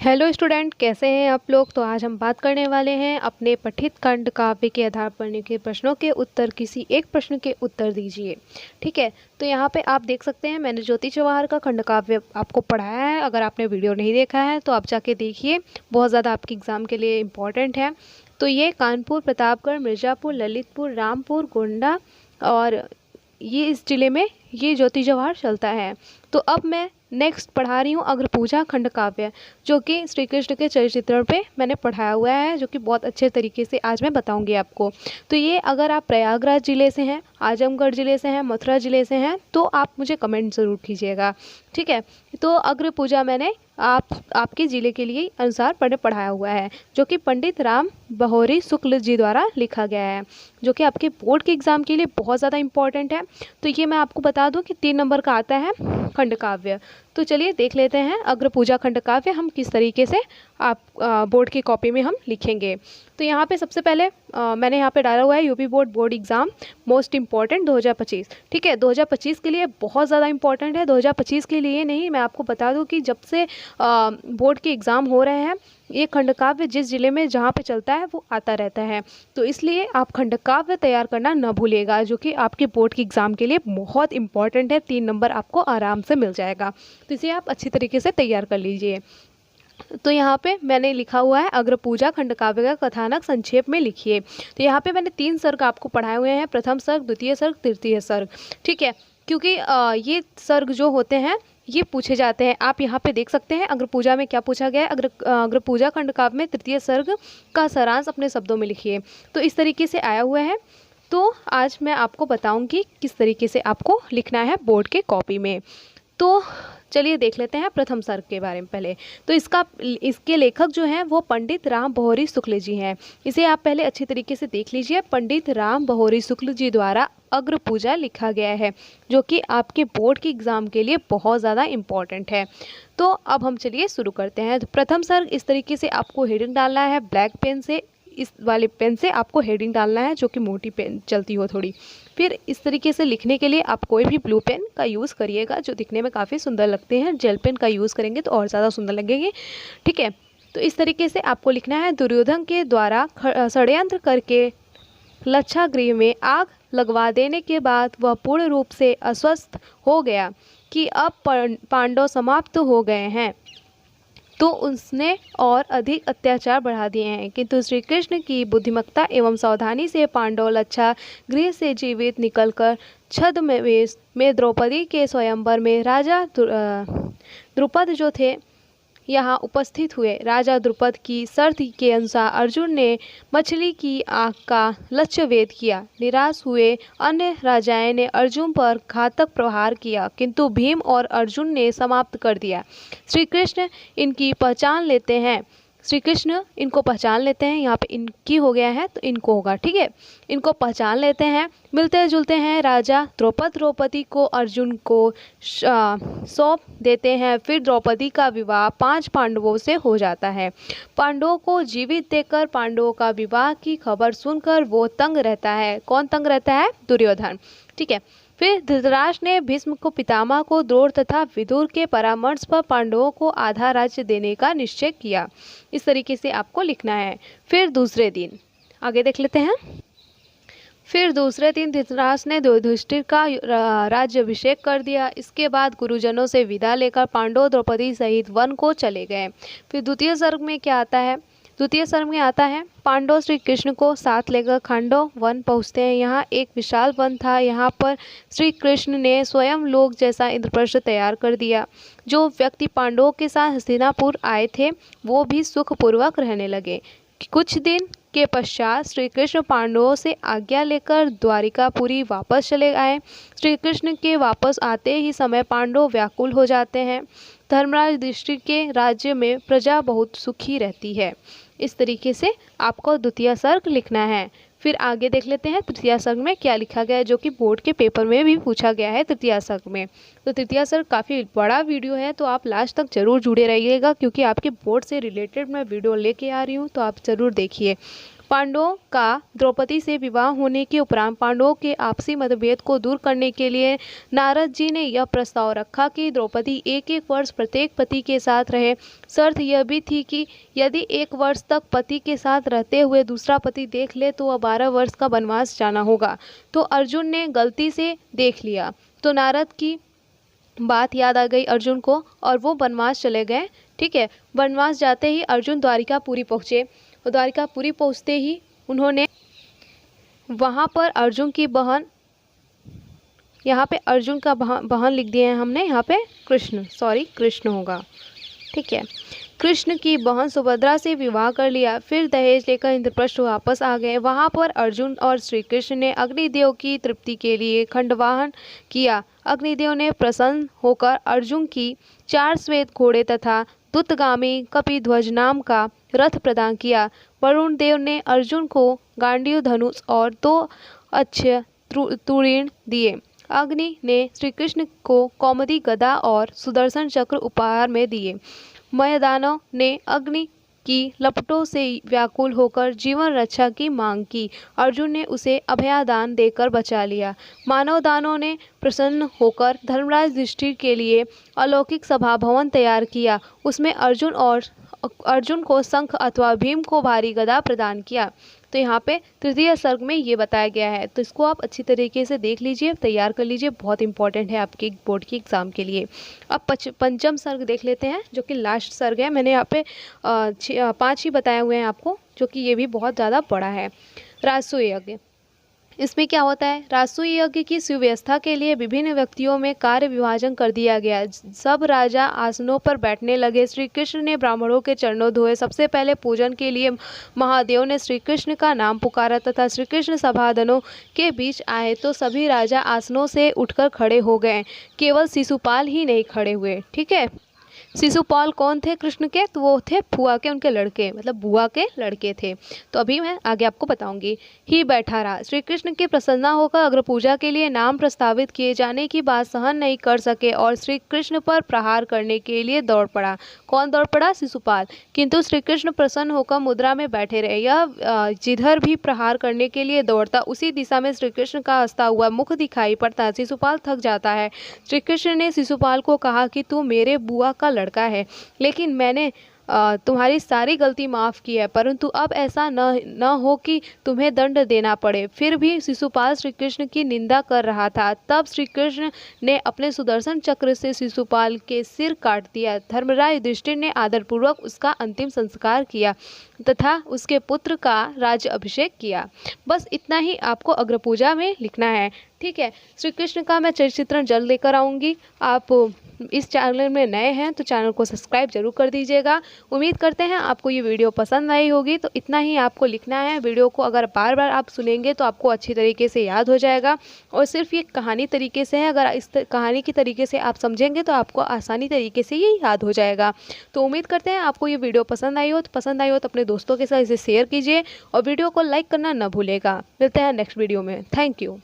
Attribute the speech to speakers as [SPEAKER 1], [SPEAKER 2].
[SPEAKER 1] Hello student, कैसे हैं आप लोग। तो आज हम बात करने वाले हैं अपने पठित खंड काव्य के आधार पर निम्नलिखित के प्रश्नों के उत्तर। किसी एक प्रश्न के उत्तर दीजिए। ठीक है, तो यहाँ पे आप देख सकते हैं मैंने ज्योति जवाहर का खंड काव्य आपको पढ़ाया है। अगर आपने वीडियो नहीं देखा है तो आप जाके देखिए, बहुत ज़्यादा आपके एग्ज़ाम के लिए इम्पॉर्टेंट है। तो ये कानपुर, प्रतापगढ़, मिर्ज़ापुर, ललितपुर, रामपुर, गोंडा और ये इस ज़िले में ये ज्योति जवाहर चलता है। तो अब मैं नेक्स्ट पढ़ा रही हूँ अग्रपूजा खंड काव्य, जो कि श्री कृष्ण के चरित्र पे मैंने पढ़ाया हुआ है, जो कि बहुत अच्छे तरीके से आज मैं बताऊंगी आपको। तो ये अगर आप प्रयागराज ज़िले से हैं, आजमगढ़ ज़िले से हैं, मथुरा ज़िले से हैं तो आप मुझे कमेंट ज़रूर कीजिएगा। ठीक है, तो अग्रपूजा मैंने आपके ज़िले के लिए अनुसार पढ़ाया हुआ है, जो कि पंडित राम बहोरी शुक्ल जी द्वारा लिखा गया है, जो कि आपके बोर्ड के एग्ज़ाम के लिए बहुत ज़्यादा इंपॉर्टेंट है। तो ये मैं आपको बता दूं कि 3 नंबर का आता है खंड काव्य। तो चलिए देख लेते हैं अग्रपूजा खंड काव्य हम किस तरीके से आप बोर्ड की कॉपी में हम लिखेंगे। तो यहाँ पे सबसे पहले मैंने यहाँ पे डाला हुआ है UP board exam most important 2025। ठीक है, 2025 के लिए बहुत ज़्यादा इंपॉर्टेंट है। 2025 के लिए नहीं, मैं आपको बता दूं कि जब से बोर्ड के एग्ज़ाम हो रहे हैं, ये खंड काव्य जिस ज़िले में जहाँ पे चलता है वो आता रहता है। तो इसलिए आप खंड काव्य तैयार करना न भूलिएगा, जो कि आपके बोर्ड के एग्ज़ाम के लिए बहुत इंपॉर्टेंट है। 3 नंबर आपको आराम से मिल जाएगा, तो इसे आप अच्छी तरीके से तैयार कर लीजिए। तो यहाँ पे मैंने लिखा हुआ है अग्रपूजा खंड काव्य का कथानक संक्षेप में लिखिए। तो यहाँ पे मैंने 3 सर्ग आपको पढ़ाए हुए हैं, प्रथम सर्ग, द्वितीय सर्ग, तृतीय सर्ग। ठीक है, क्योंकि ये सर्ग जो होते हैं ये पूछे जाते हैं। आप यहाँ पे देख सकते हैं अग्रपूजा में क्या पूछा गया है। अग्रपूजा खंड काव्य में तृतीय सर्ग का सारांश अपने शब्दों में लिखिए। तो इस तरीके से आया हुआ है। तो आज मैं आपको बताऊंगी किस तरीके से आपको लिखना है बोर्ड के कॉपी में। तो चलिए देख लेते हैं प्रथम सर्ग के बारे में पहले। तो इसके लेखक जो हैं वो पंडित राम बहोरी शुक्ल जी हैं। इसे आप पहले अच्छी तरीके से देख लीजिए। पंडित राम बहोरी शुक्ल जी द्वारा अग्रपूजा लिखा गया है, जो कि आपके बोर्ड के एग्ज़ाम के लिए बहुत ज़्यादा इम्पॉर्टेंट है। तो अब हम चलिए शुरू करते हैं। तो प्रथम सर्ग इस तरीके से आपको हेडिंग डालना है ब्लैक पेन से। इस वाले पेन से आपको हेडिंग डालना है, जो कि मोटी पेन चलती हो थोड़ी। फिर इस तरीके से लिखने के लिए आप कोई भी ब्लू पेन का यूज़ करिएगा, जो दिखने में काफ़ी सुंदर लगते हैं। जेल पेन का यूज़ करेंगे तो और ज़्यादा सुंदर लगेंगे। ठीक है, तो इस तरीके से आपको लिखना है। दुर्योधन के द्वारा षड्यंत्र करके लक्षागृह में आग लगवा देने के बाद वह पूर्ण रूप से अस्वस्थ हो गया कि अब पांडव समाप्त हो गए हैं, तो उसने और अधिक अत्याचार बढ़ा दिए हैं। किंतु श्री कृष्ण की बुद्धिमत्ता एवं सावधानी से पांडव लच्छा गृह से जीवित निकलकर छद्मवेश में द्रौपदी के स्वयंवर में राजा द्रुपद जो थे यहाँ उपस्थित हुए। राजा द्रुपद की शर्त के अनुसार अर्जुन ने मछली की आँख का लक्ष्य भेद किया। निराश हुए अन्य राजाओं ने अर्जुन पर घातक प्रहार किया, किंतु भीम और अर्जुन ने समाप्त कर दिया। श्री कृष्ण इनकी पहचान लेते हैं। श्री कृष्ण इनको पहचान लेते हैं। यहाँ पे इनकी हो गया है तो इनको होगा। ठीक है, इनको पहचान लेते हैं। मिलते जुलते हैं राजा द्रौपदी को अर्जुन को सौंप देते हैं। फिर द्रौपदी का विवाह 5 पांडवों से हो जाता है। पांडवों को जीवित देखकर पांडवों का विवाह की खबर सुनकर वो तंग रहता है। कौन तंग रहता है? दुर्योधन। ठीक है, फिर धृतराष्ट्र ने भीष्म को पितामह को द्रोण तथा विदुर के परामर्श पर पांडवों को आधा राज्य देने का निश्चय किया। इस तरीके से आपको लिखना है। फिर दूसरे दिन आगे देख लेते हैं। फिर दूसरे दिन धृतराष्ट्र ने युधिष्ठिर का राज्याभिषेक कर दिया। इसके बाद गुरुजनों से विदा लेकर पांडव द्रौपदी सहित वन को चले गए। फिर द्वितीय सर्ग में क्या आता है? द्वितीय सर्ग में आता है पांडव श्री कृष्ण को साथ लेकर खांडव वन पहुँचते हैं। यहाँ एक विशाल वन था। यहाँ पर श्री कृष्ण ने स्वयं लोक जैसा इंद्रप्रस्थ तैयार कर दिया। जो व्यक्ति पांडवों के साथ हस्तिनापुर आए थे वो भी सुखपूर्वक रहने लगे। कुछ दिन के पश्चात श्री कृष्ण पांडवों से आज्ञा लेकर द्वारिकापुरी वापस चले आए। श्री कृष्ण के वापस आते ही समय पांडव व्याकुल हो जाते हैं। धर्मराज युधिष्ठिर के राज्य में प्रजा बहुत सुखी रहती है। इस तरीके से आपको द्वितीय सर्ग लिखना है। फिर आगे देख लेते हैं तृतीय सर्ग में क्या लिखा गया है, जो कि बोर्ड के पेपर में भी पूछा गया है तृतीय सर्ग में। तो तृतीय सर्ग काफ़ी बड़ा वीडियो है, तो आप लास्ट तक जरूर जुड़े रहिएगा, क्योंकि आपके बोर्ड से रिलेटेड मैं वीडियो लेके आ रही हूँ, तो आप ज़रूर देखिए। पांडवों का द्रौपदी से विवाह होने के उपरांत पांडवों के आपसी मतभेद को दूर करने के लिए नारद जी ने यह प्रस्ताव रखा कि द्रौपदी एक एक वर्ष प्रत्येक पति के साथ रहे। शर्त यह भी थी कि यदि 1 वर्ष तक पति के साथ रहते हुए दूसरा पति देख ले तो वह 12 वर्ष का वनवास जाना होगा। तो अर्जुन ने गलती से देख लिया तो नारद की बात याद आ गई अर्जुन को और वो वनवास चले गए। ठीक है, वनवास जाते ही अर्जुन द्वारिकापुरी पहुँचे और द्वारिकापुरी पहुँचते ही उन्होंने वहाँ पर अर्जुन की बहन, यहाँ पे अर्जुन का बहन लिख दिए हैं हमने, यहाँ पे कृष्ण होगा। ठीक है, कृष्ण की बहन सुभद्रा से विवाह कर लिया। फिर दहेज लेकर इंद्रप्रस्थ वापस आ गए। वहाँ पर अर्जुन और श्री कृष्ण ने अग्निदेव की तृप्ति के लिए खंडवाहन किया। अग्निदेव ने प्रसन्न होकर अर्जुन की 4 श्वेत घोड़े तथा दुतगामी कपिध्वज नाम का रथ प्रदान किया। वरुण देव ने अर्जुन को गांडीव धनुष और 2 अच्छे तुरीण दिए। अग्नि ने श्री कृष्ण को कौमुदी गदा और सुदर्शन चक्र उपहार में दिए। मयदानव ने अग्नि की लपटों से व्याकुल होकर जीवन रक्षा की मांग की। अर्जुन ने उसे अभयदान देकर बचा लिया। मानव दानों ने प्रसन्न होकर धर्मराज युधिष्ठिर के लिए अलौकिक सभा भवन तैयार किया। उसमें अर्जुन को शंख अथवा भीम को भारी गदा प्रदान किया। तो यहाँ पे तृतीय सर्ग में ये बताया गया है, तो इसको आप अच्छी तरीके से देख लीजिए, तैयार कर लीजिए, बहुत इंपॉर्टेंट है आपके बोर्ड की एग्ज़ाम के लिए। अब पंचम सर्ग देख लेते हैं जो कि लास्ट सर्ग है। मैंने यहाँ पे 5 ही बताए हुए हैं आपको, जो कि ये भी बहुत ज़्यादा बड़ा है। राजसूय यज्ञ, इसमें क्या होता है, राजसूय यज्ञ की सुव्यवस्था के लिए विभिन्न व्यक्तियों में कार्य विभाजन कर दिया गया। सब राजा आसनों पर बैठने लगे। श्री कृष्ण ने ब्राह्मणों के चरणों धोए। सबसे पहले पूजन के लिए महादेव ने श्री कृष्ण का नाम पुकारा तथा श्री कृष्ण सभादनों के बीच आए तो सभी राजा आसनों से उठकर खड़े हो गए। केवल शिशुपाल ही नहीं खड़े हुए। ठीक है, शिशुपाल कौन थे कृष्ण के, तो वो थे फुआ के उनके लड़के, मतलब बुआ के लड़के थे। तो अभी मैं आगे आपको बताऊंगी। ही बैठा रहा। श्री कृष्ण की प्रसन्ना होकर अग्र पूजा के लिए नाम प्रस्तावित किए जाने की बात सहन नहीं कर सके और श्री कृष्ण पर प्रहार करने के लिए दौड़ पड़ा। कौन दौड़ पड़ा, शिशुपाल। किंतु श्री कृष्ण प्रसन्न होकर मुद्रा में बैठे रहे। यह जिधर भी प्रहार करने के लिए दौड़ता उसी दिशा में श्री कृष्ण का हंसता हुआ मुख दिखाई पड़ता। शिशुपाल थक जाता है। श्री कृष्ण ने शिशुपाल को कहा कि तू मेरे बुआ का लड़का है, लेकिन मैंने तुम्हारी सारी गलती माफ़ की है, परंतु अब ऐसा न हो कि तुम्हें दंड देना पड़े। फिर भी शिशुपाल श्री कृष्ण की निंदा कर रहा था। तब श्री कृष्ण ने अपने सुदर्शन चक्र से शिशुपाल के सिर काट दिया। धर्मराज युधिष्ठिर ने आदरपूर्वक उसका अंतिम संस्कार किया तथा उसके पुत्र का राज्य अभिषेक किया। बस इतना ही आपको अग्रपूजा में लिखना है। ठीक है, श्री कृष्ण का मैं चरित्र जल्द लेकर आऊँगी। आप इस चैनल में नए हैं तो चैनल को सब्सक्राइब जरूर कर दीजिएगा। उम्मीद करते हैं आपको ये वीडियो पसंद आई होगी। तो इतना ही आपको लिखना है। वीडियो को अगर बार बार आप सुनेंगे तो आपको अच्छी तरीके से याद हो जाएगा और सिर्फ ये कहानी तरीके से है, अगर इस कहानी की तरीके से आप समझेंगे तो आपको आसानी तरीके से ये याद हो जाएगा। तो उम्मीद करते हैं आपको ये वीडियो पसंद आई हो तो अपने दोस्तों के साथ इसे शेयर कीजिए और वीडियो को लाइक करना न भूलेगा। मिलते हैं नेक्स्ट वीडियो में। Thank you.